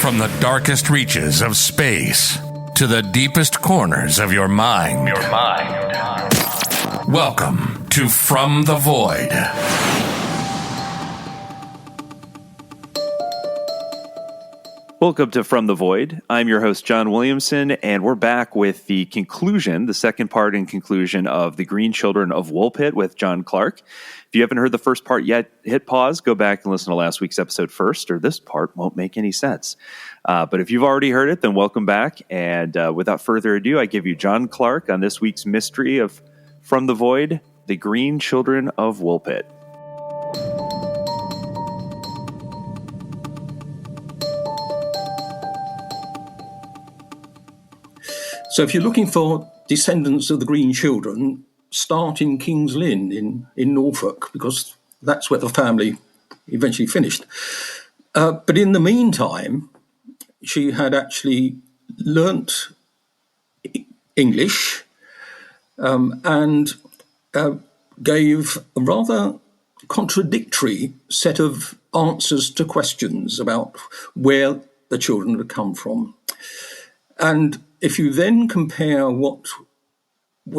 From the darkest reaches of space to the deepest corners of your mind. Welcome to From the Void. Welcome to From the Void. I'm your host, John Williamson, and we're back with the conclusion, the second part and conclusion of the Green Children of Woolpit with John Clark. If you haven't heard the first part yet, hit pause, go back and listen to last week's episode first, or this part won't make any sense. But if you've already heard it, then welcome back. And without further ado, I give you John Clark on this week's mystery of From the Void, the Green Children of Woolpit. So if you're looking for descendants of the Green Children, start in King's Lynn in Norfolk, because that's where the family eventually finished. But in the meantime, she had actually learnt English and gave a rather contradictory set of answers to questions about where the children had come from. And if you then compare what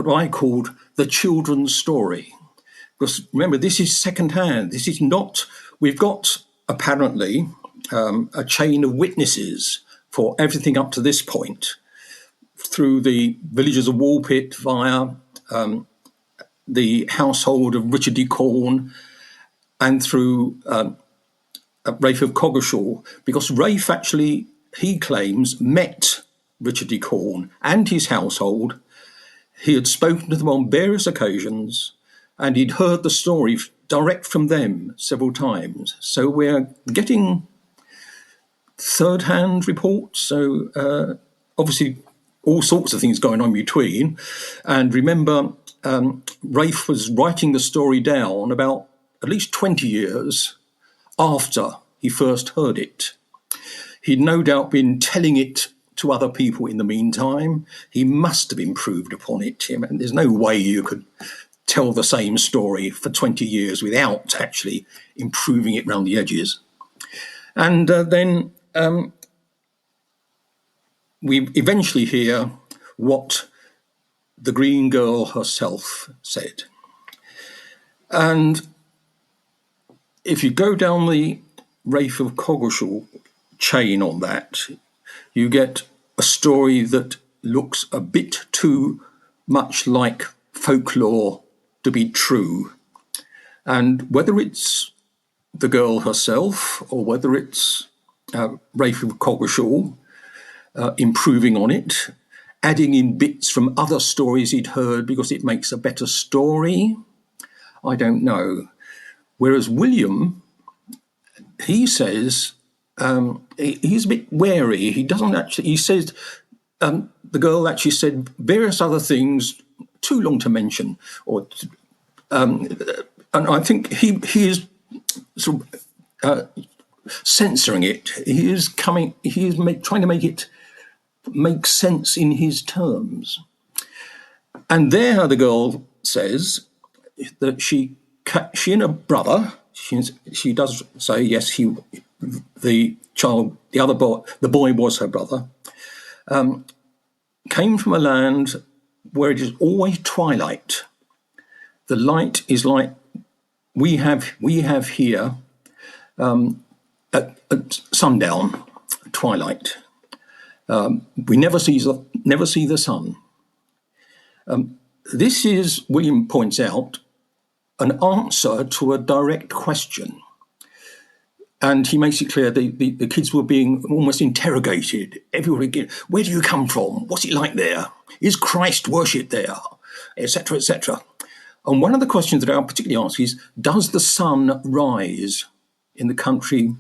I called the children's story, because remember, this is secondhand. This is not, we've got apparently a chain of witnesses for everything up to this point through the villagers of Woolpit via the household of Richard de Corn and through Rafe of Coggeshall, because Rafe actually, he claims, met Richard de Corn and his household. He had spoken to them on various occasions and he'd heard the story direct from them several times. So we're getting third-hand reports. So obviously all sorts of things going on between. And remember, Rafe was writing the story down about at least 20 years after he first heard it. He'd no doubt been telling it to other people in the meantime. He must have improved upon it. I mean, there's no way you could tell the same story for 20 years without actually improving it round the edges. And then we eventually hear what the Green Girl herself said. And if you go down the Rafe of Coggeshall chain on that, you get a story that looks a bit too much like folklore to be true. And whether it's the girl herself or whether it's Rafe of Coggeshall improving on it, adding in bits from other stories he'd heard because it makes a better story, I don't know. Whereas William, he says, he's a bit wary. He doesn't actually, he says, the girl actually said various other things, too long to mention, or and I think he is sort of censoring it. He is trying to make it make sense in his terms. And there the girl says that she and her brother, she does say, yes, the boy was her brother, came from a land where it is always twilight. The light is like we have here at sundown, twilight. We never see the sun. This is, William points out, an answer to a direct question. And he makes it clear the kids were being almost interrogated. Everybody, where do you come from? What's it like there? Is Christ worshipped there? Etc., etc. And one of the questions that I particularly ask is, does the sun rise in the country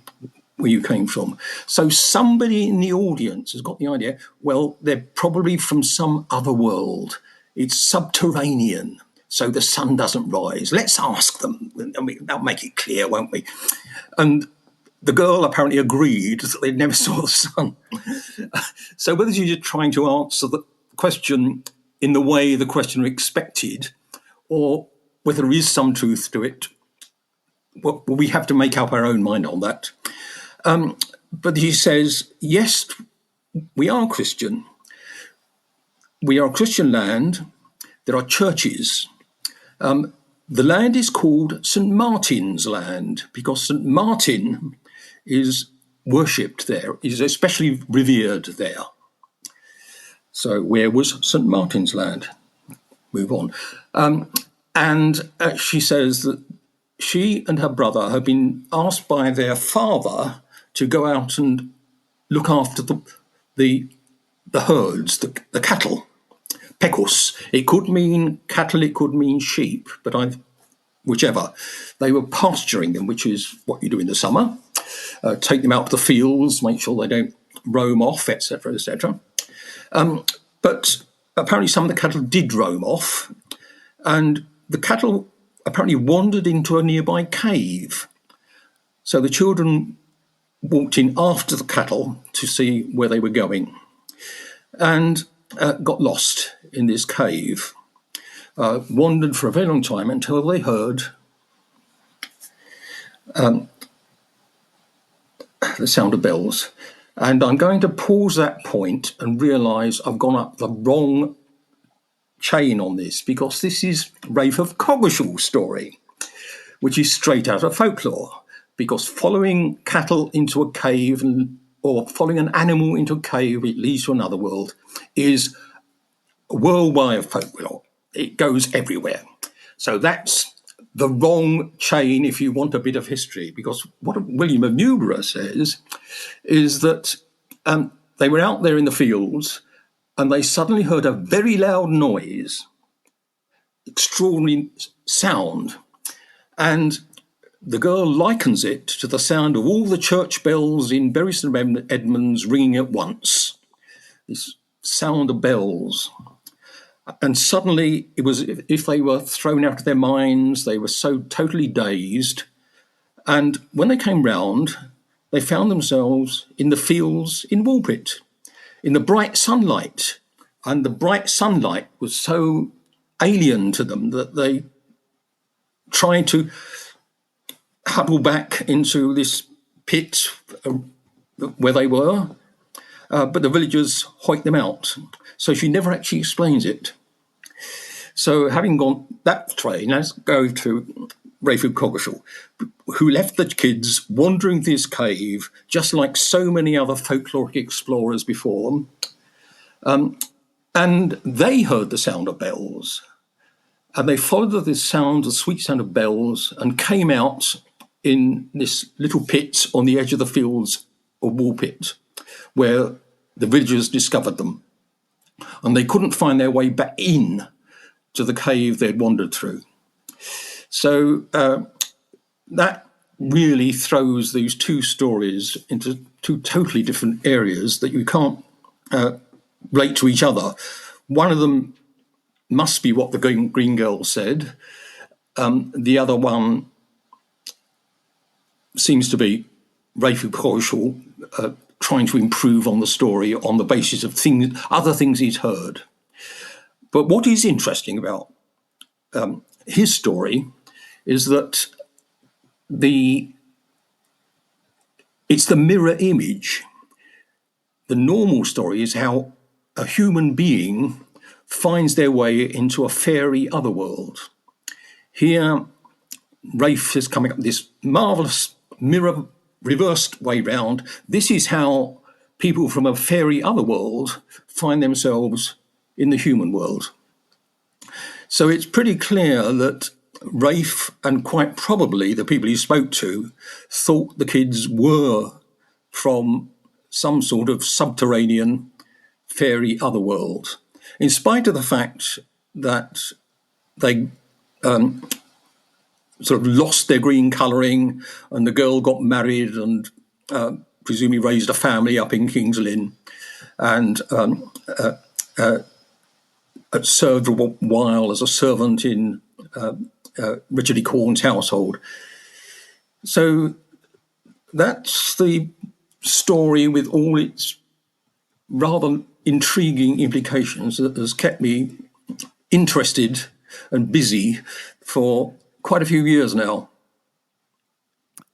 where you came from? So somebody in the audience has got the idea, well, they're probably from some other world. It's subterranean, so the sun doesn't rise. Let's ask them. That'll make it clear, won't we? And the girl apparently agreed that they never saw the sun. So whether you're just trying to answer the question in the way the questioner expected, or whether there is some truth to it, well, we have to make up our own mind on that. But he says, yes, we are Christian. We are Christian land. There are churches. The land is called St. Martin's land because St. Martin is worshipped there, is especially revered there. So where was St. Martin's land? Move on. And she says that she and her brother have been asked by their father to go out and look after the herds, the cattle. Pecus. It could mean cattle, it could mean sheep, but whichever. They were pasturing them, which is what you do in the summer. Take them out to the fields, make sure they don't roam off, etc., etc. But apparently some of the cattle did roam off, and the cattle apparently wandered into a nearby cave. So the children walked in after the cattle to see where they were going, and got lost in this cave, wandered for a very long time until they heard the sound of bells. And I'm going to pause that point and realise I've gone up the wrong chain on this, because this is Rafe of Coggeshall's story, which is straight out of folklore, because following cattle into a cave or following an animal into a cave, it leads to another world, is worldwide folklore. It goes everywhere. So that's the wrong chain if you want a bit of history, because what William of Newborough says is that they were out there in the fields and they suddenly heard a very loud noise, extraordinary sound, and the girl likens it to the sound of all the church bells in Bury St Edmunds ringing at once, this sound of bells. And suddenly it was as if they were thrown out of their minds. They were so totally dazed. And when they came round, they found themselves in the fields in Woolpit, in the bright sunlight. And the bright sunlight was so alien to them that they tried to huddle back into this pit where they were, but the villagers hoiked them out. So she never actually explains it. So having gone that train, let's go to Rafe of Coggeshall, who left the kids wandering this cave, just like so many other folkloric explorers before them. And they heard the sound of bells. And they followed this sound, the sweet sound of bells, and came out in this little pit on the edge of the fields of Woolpit, where the villagers discovered them. And they couldn't find their way back in to the cave they'd wandered through. So that really throws these two stories into two totally different areas that you can't relate to each other. One of them must be what the Green Girl said. The other one seems to be Rafe of Coggeshall trying to improve on the story on the basis of other things he's heard. But what is interesting about his story is that it's the mirror image. The normal story is how a human being finds their way into a fairy otherworld. Here, Rafe is coming up with this marvellous mirror reversed way round. This is how people from a fairy otherworld find themselves in the human world. So it's pretty clear that Rafe, and quite probably the people he spoke to, thought the kids were from some sort of subterranean fairy otherworld, in spite of the fact that they sort of lost their green colouring and the girl got married and presumably raised a family up in King's Lynn and served a while as a servant in Richard E. Corn's household. So that's the story with all its rather intriguing implications that has kept me interested and busy for quite a few years now.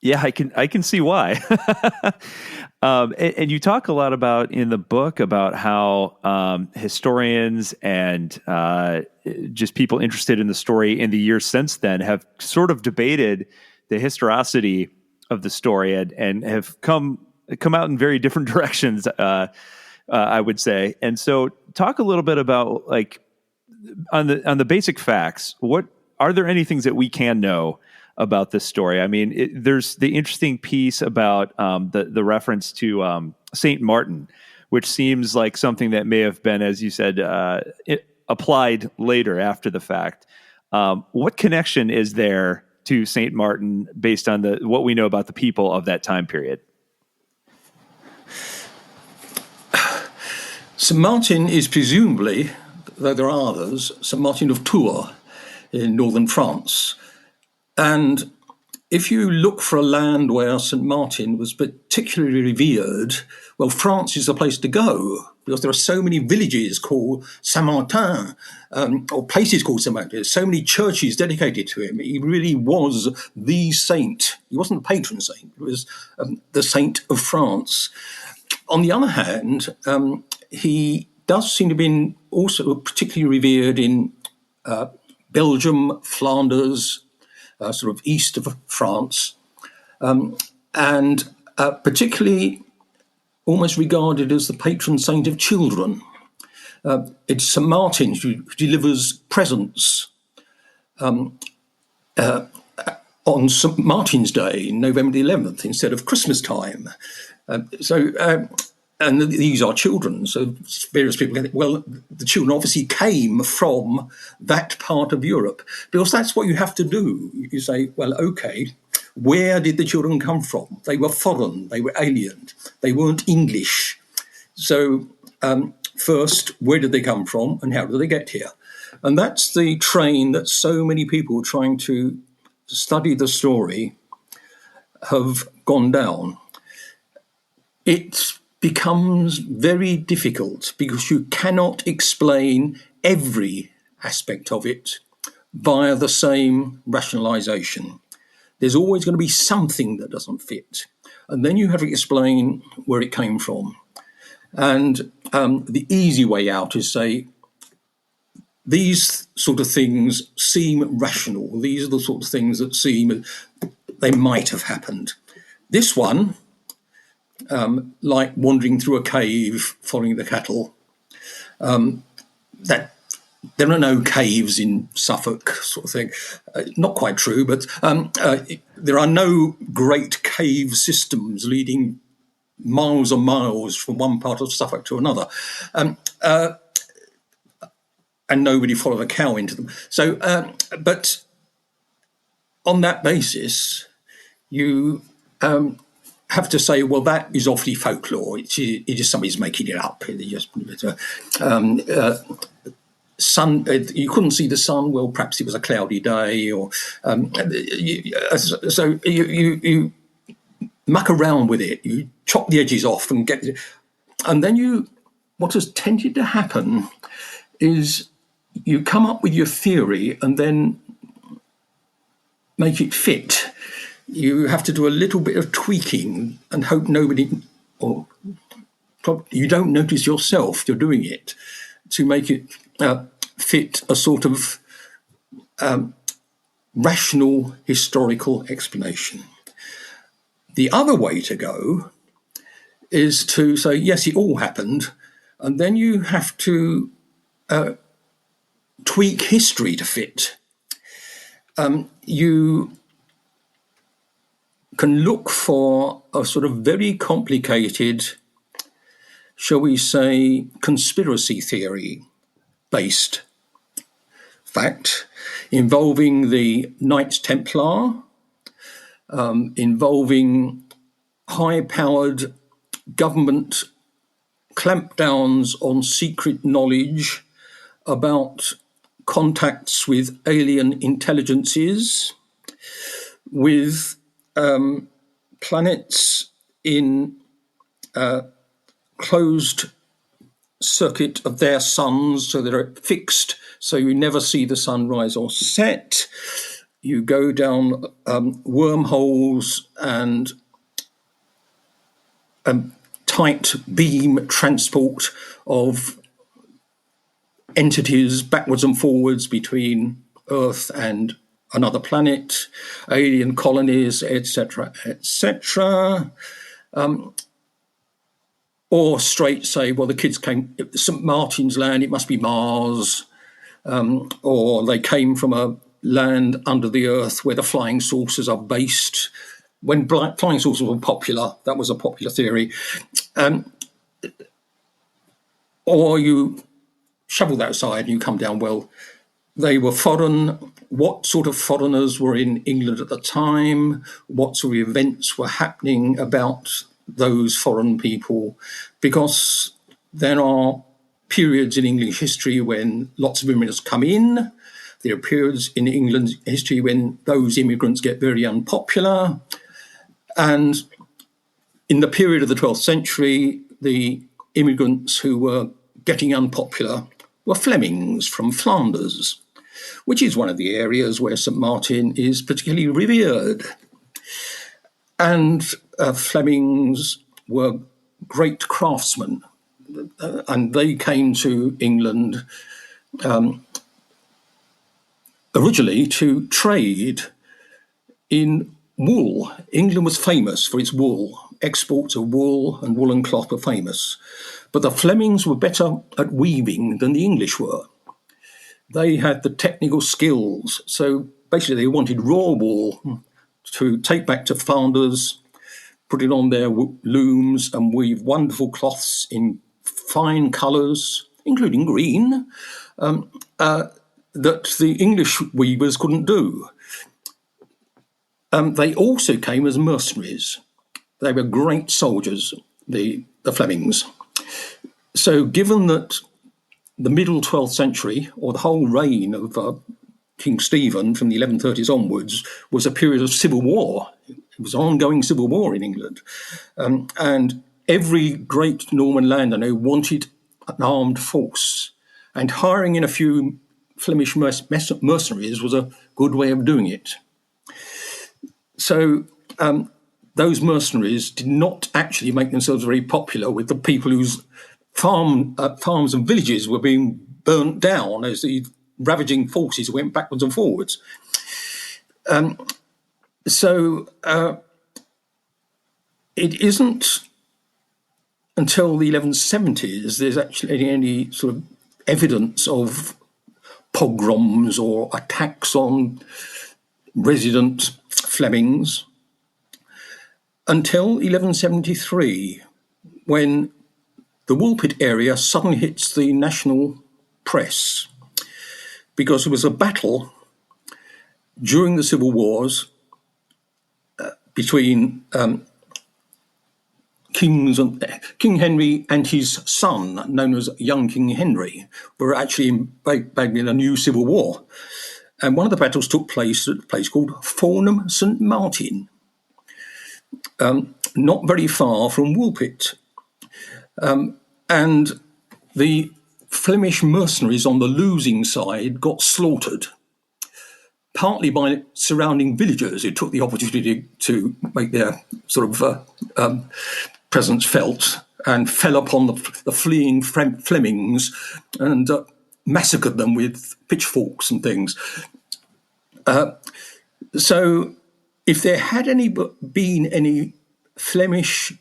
Yeah, I can see why. And you talk a lot about in the book about how historians and just people interested in the story in the years since then have sort of debated the historicity of the story and have come out in very different directions. I would say, and so talk a little bit about like on the basic facts. What are there any things that we can know about this story? I mean, there's the interesting piece about the reference to Saint Martin, which seems like something that may have been, as you said, applied later after the fact. What connection is there to Saint Martin based on what we know about the people of that time period? St. Martin is presumably, though there are others, St. Martin of Tours in northern France. And if you look for a land where St. Martin was particularly revered, well, France is the place to go, because there are so many villages called Saint Martin, or places called Saint Martin. There's so many churches dedicated to him. He really was the saint. He wasn't the patron saint. He was the saint of France. On the other hand, he does seem to have been also particularly revered in Belgium, Flanders, sort of east of France, and particularly almost regarded as the patron saint of children. It's St. Martin who delivers presents on St. Martin's Day, November the 11th, instead of Christmas time. And these are children, so various people get it. Well, the children obviously came from that part of Europe, because that's what you have to do. You say, well, okay, where did the children come from? They were foreign, they were alien, they weren't English. So first, where did they come from and how did they get here? And that's the train that so many people trying to study the story have gone down. It becomes very difficult because you cannot explain every aspect of it via the same rationalisation. There's always going to be something that doesn't fit. And then you have to explain where it came from. And the easy way out is say, these sort of things seem rational. These are the sort of things that seem they might have happened. This one, like wandering through a cave following the cattle, that there are no caves in Suffolk, sort of thing. Not quite true, but there are no great cave systems leading miles and miles from one part of Suffolk to another. And nobody followed a cow into them. So, but on that basis, you have to say, well, that is awfully folklore. It is somebody's making it up. Sun, you couldn't see the sun. Well, perhaps it was a cloudy day, or so you muck around with it. You chop the edges off and get, and then what has tended to happen is you come up with your theory and then make it fit. You have to do a little bit of tweaking and hope nobody, or you don't notice yourself you're doing it, to make it fit a sort of rational historical explanation. The other way to go is to say, yes, it all happened, and then you have to tweak history to fit. You can look for a sort of very complicated, shall we say, conspiracy theory-based fact involving the Knights Templar, involving high-powered government clampdowns on secret knowledge about contacts with alien intelligences, with planets in closed circuit of their suns, so they're fixed, so you never see the sun rise or set, you go down wormholes and tight beam transport of entities backwards and forwards between Earth and another planet, alien colonies, etc., etc. Or straight say, well, the kids came, St. Martin's land, it must be Mars, or they came from a land under the earth where the flying saucers are based. When flying saucers were popular, that was a popular theory. Or you shovel that aside and you come down, well, they were foreign. What sort of foreigners were in England at the time? What sort of events were happening about those foreign people? Because there are periods in English history when lots of immigrants come in. There are periods in England's history when those immigrants get very unpopular. And in the period of the 12th century, the immigrants who were getting unpopular were Flemings from Flanders, which is one of the areas where St. Martin is particularly revered. And Flemings were great craftsmen, and they came to England originally to trade in wool. England was famous for its wool. Exports of wool and woolen cloth were famous. But the Flemings were better at weaving than the English were. They had the technical skills. So basically they wanted raw wool to take back to Flanders, put it on their looms and weave wonderful cloths in fine colours, including green, that the English weavers couldn't do. They also came as mercenaries. They were great soldiers, the Flemings. So given that the middle 12th century, or the whole reign of King Stephen from the 1130s onwards, was a period of civil war. It was an ongoing civil war in England. And every great Norman landowner wanted an armed force. And hiring in a few Flemish mercenaries was a good way of doing it. So those mercenaries did not actually make themselves very popular with the people whose farms and villages were being burnt down as the ravaging forces went backwards and forwards. So it isn't until the 1170s there's actually any sort of evidence of pogroms or attacks on resident Flemings until 1173, when the Woolpit area suddenly hits the national press because there was a battle during the civil wars between King Henry and his son, known as young King Henry, were actually in a new civil war. And one of the battles took place at a place called Farnham St. Martin, not very far from Woolpit. And the Flemish mercenaries on the losing side got slaughtered, partly by surrounding villagers who took the opportunity to make their sort of presence felt and fell upon the fleeing Flemings and massacred them with pitchforks and things. So if there had been any Flemish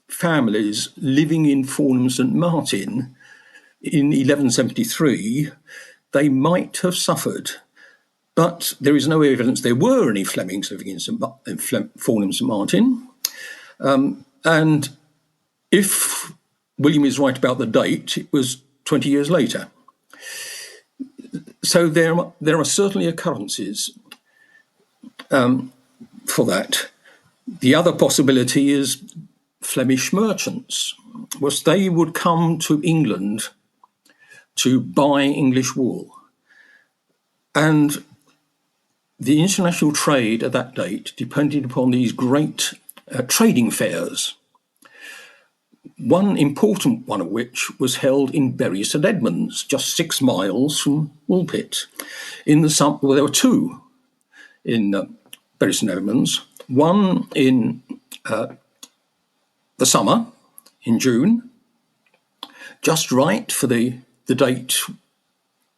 families living in Farnham St. Martin in 1173, they might have suffered. But there is no evidence there were any Flemings living in Farnham St. Martin. And if William is right about the date, it was 20 years later. So there are certainly occurrences for that. The other possibility is Flemish merchants, was they would come to England to buy English wool. And the international trade at that date depended upon these great trading fairs, one important one of which was held in Bury St Edmunds, just 6 miles from Woolpit. There were two. in Bury St Edmunds, one in the summer, in June, just right for the date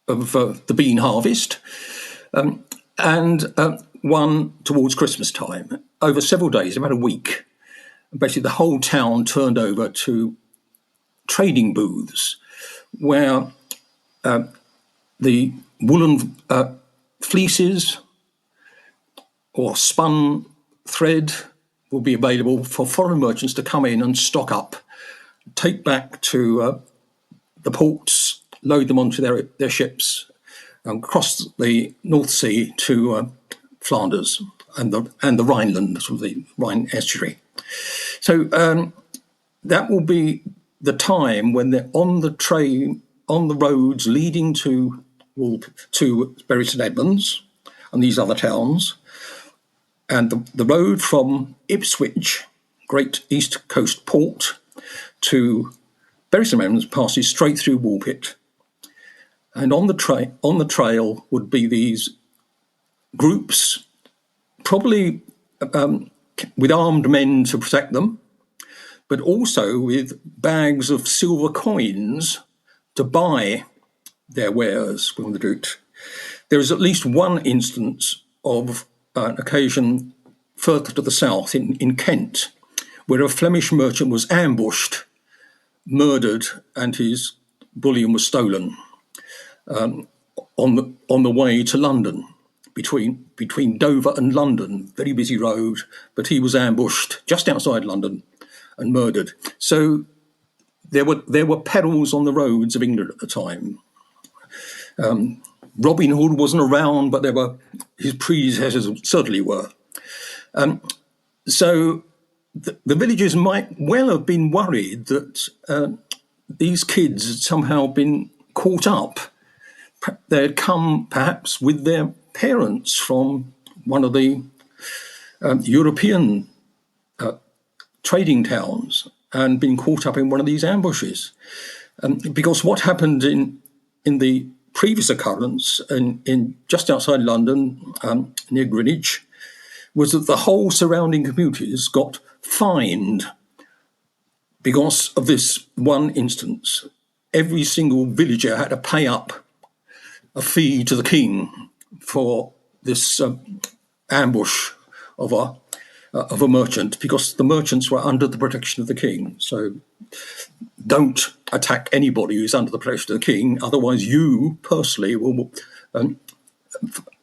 of the bean harvest, and one towards Christmas time, over several days, about a week. Basically, the whole town turned over to trading booths where the woolen fleeces or spun thread will be available for foreign merchants to come in and stock up, take back to the ports, load them onto their ships, and cross the North Sea to Flanders and the Rhineland, sort of the Rhine estuary. So that will be the time when they're on the roads leading to Bury St Edmunds and these other towns, and the road from Ipswich, great east coast port, to Bury St Edmunds passes straight through Woolpit. And on the trail would be these groups, probably with armed men to protect them, but also with bags of silver coins to buy their wares from the route. There is at least one instance of an occasion further to the south in Kent, where a Flemish merchant was ambushed, murdered, and his bullion was stolen on the way to London, between Dover and London, very busy road, but he was ambushed just outside London and murdered. So there were perils on the roads of England at the time. Robin Hood wasn't around, but his predecessors certainly were. So the villagers might well have been worried that these kids had somehow been caught up. They had come perhaps with their parents from one of the European trading towns and been caught up in one of these ambushes. Because what happened in the previous occurrence in just outside London, near Greenwich, was that the whole surrounding communities got fined because of this one instance. Every single villager had to pay up a fee to the king for this ambush of a merchant, because the merchants were under the protection of the king. So don't attack anybody who's under the protection of the king, otherwise you personally will, and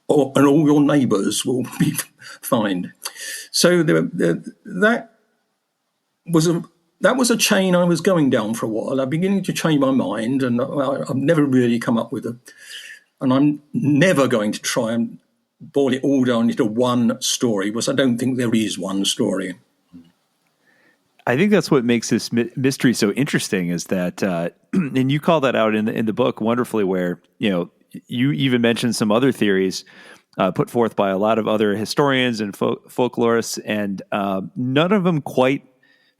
all your neighbours will be fined. So that was a chain I was going down for a while. I'm beginning to change my mind, and I've never really come up with and I'm never going to try and boil it all down into one story, because I don't think there is one story. I think that's what makes this mystery so interesting, is that, and you call that out in the book wonderfully, where, you even mentioned some other theories put forth by a lot of other historians and folklorists, and none of them quite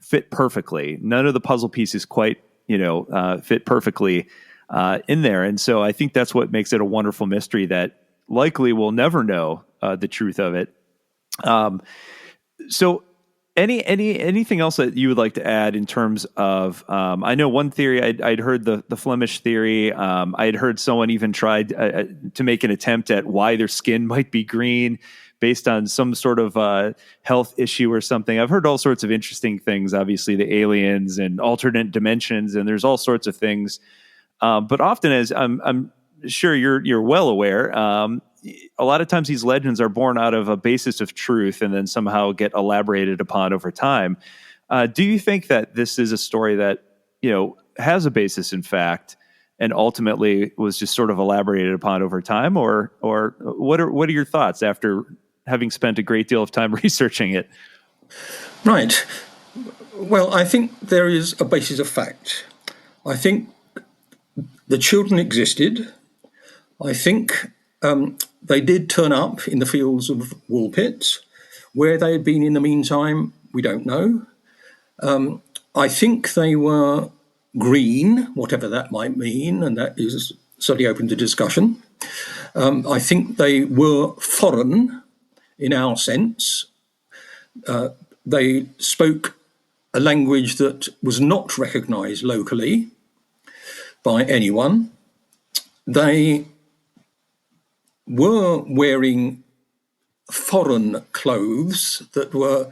fit perfectly. None of the puzzle pieces quite, fit perfectly in there. And so I think that's what makes it a wonderful mystery that likely we'll never know the truth of it. So anything else that you would like to add in terms of, I know one theory, I'd heard the Flemish theory. I'd heard someone even tried to make an attempt at why their skin might be green based on some sort of health issue or something. I've heard all sorts of interesting things, obviously the aliens and alternate dimensions, and there's all sorts of things. But often, as I'm sure you're well aware, a lot of times these legends are born out of a basis of truth and then somehow get elaborated upon over time. Do you think that this is a story that, has a basis in fact and ultimately was just sort of elaborated upon over time, or what are your thoughts after having spent a great deal of time researching it? Right. Well, I think there is a basis of fact. I think the children existed. I think they did turn up in the fields of Woolpit. Where they had been in the meantime, we don't know. I think they were green, whatever that might mean, and that is certainly open to discussion. I think they were foreign in our sense. They spoke a language that was not recognised locally by anyone. They were wearing foreign clothes that were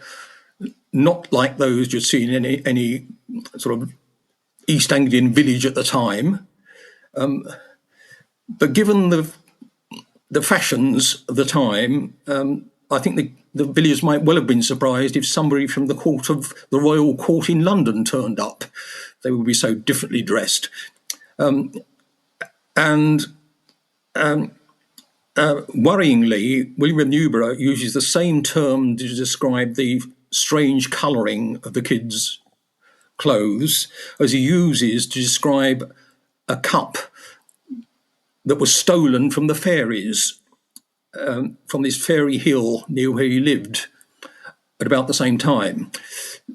not like those you'd seen in any sort of East Anglian village at the time. But given the fashions of the time, I think the villagers might well have been surprised if somebody from the Royal Court in London turned up. They would be so differently dressed. Worryingly, William of Newborough uses the same term to describe the strange colouring of the kids' clothes as he uses to describe a cup that was stolen from the Fairies, from this fairy hill near where he lived at about the same time.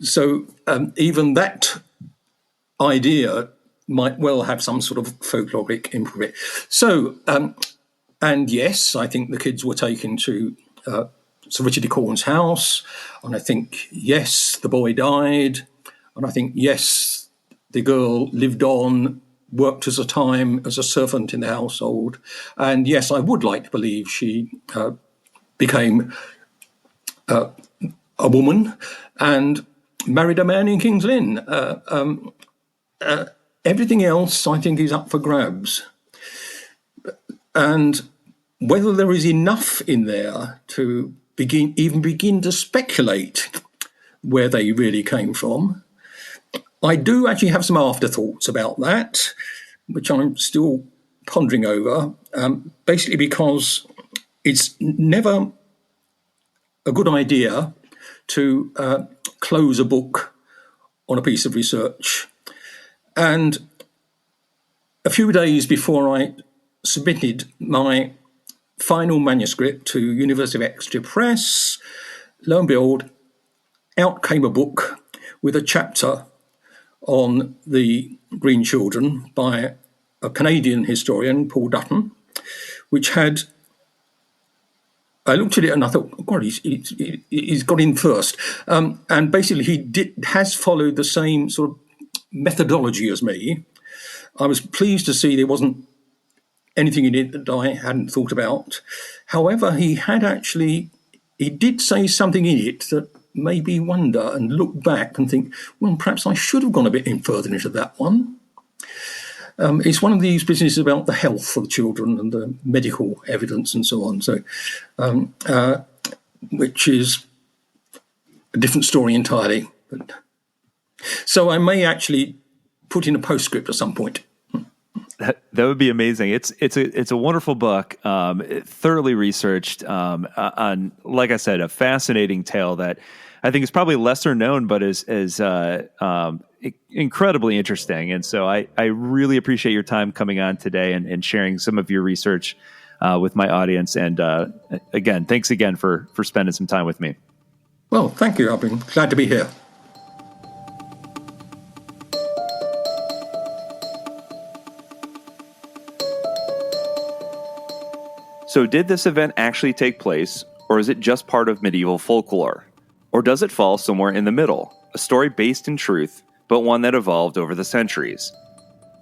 So even that idea might well have some sort of folkloric input. So, and yes, I think the kids were taken to Sir Richard de Corn's house, and I think, yes, the boy died, and I think, yes, the girl lived on, worked as a servant in the household, and yes, I would like to believe she became a woman and married a man in King's Lynn. Everything else, I think, is up for grabs. And whether there is enough in there to begin to speculate where they really came from, I do actually have some afterthoughts about that, which I'm still pondering over, basically because it's never a good idea to close a book on a piece of research. And a few days before I submitted my final manuscript to University of Exeter Press, lo and behold, out came a book with a chapter on the Green Children by a Canadian historian, Paul Dutton, which had, I looked at it and I thought, God, he's got in first. And basically he has followed the same sort of methodology as me. I was pleased to see there wasn't anything in it that I hadn't thought about. However, he did say something in it that made me wonder and look back and think, well, perhaps I should have gone a bit further into that one. It's one of these businesses about the health of children and the medical evidence and so on. So, which is a different story entirely. So I may actually put in a postscript at some point. That would be amazing. It's a wonderful book, thoroughly researched, on, like I said, a fascinating tale that I think is probably lesser known, but is incredibly interesting. And so I really appreciate your time coming on today and sharing some of your research with my audience. And again, thanks again for spending some time with me. Well, thank you. I've been glad to be here. So did this event actually take place, or is it just part of medieval folklore? Or does it fall somewhere in the middle, a story based in truth, but one that evolved over the centuries?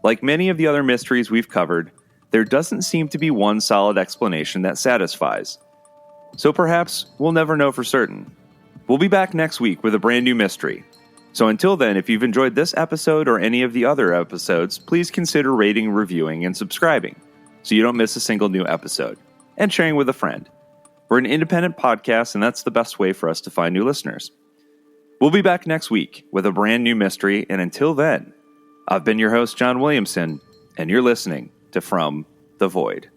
Like many of the other mysteries we've covered, there doesn't seem to be one solid explanation that satisfies. So perhaps we'll never know for certain. We'll be back next week with a brand new mystery. So until then, if you've enjoyed this episode or any of the other episodes, please consider rating, reviewing, and subscribing so you don't miss a single new episode, and sharing with a friend. We're an independent podcast, and that's the best way for us to find new listeners. We'll be back next week with a brand new mystery, and until then, I've been your host, John Williamson, and you're listening to From the Void.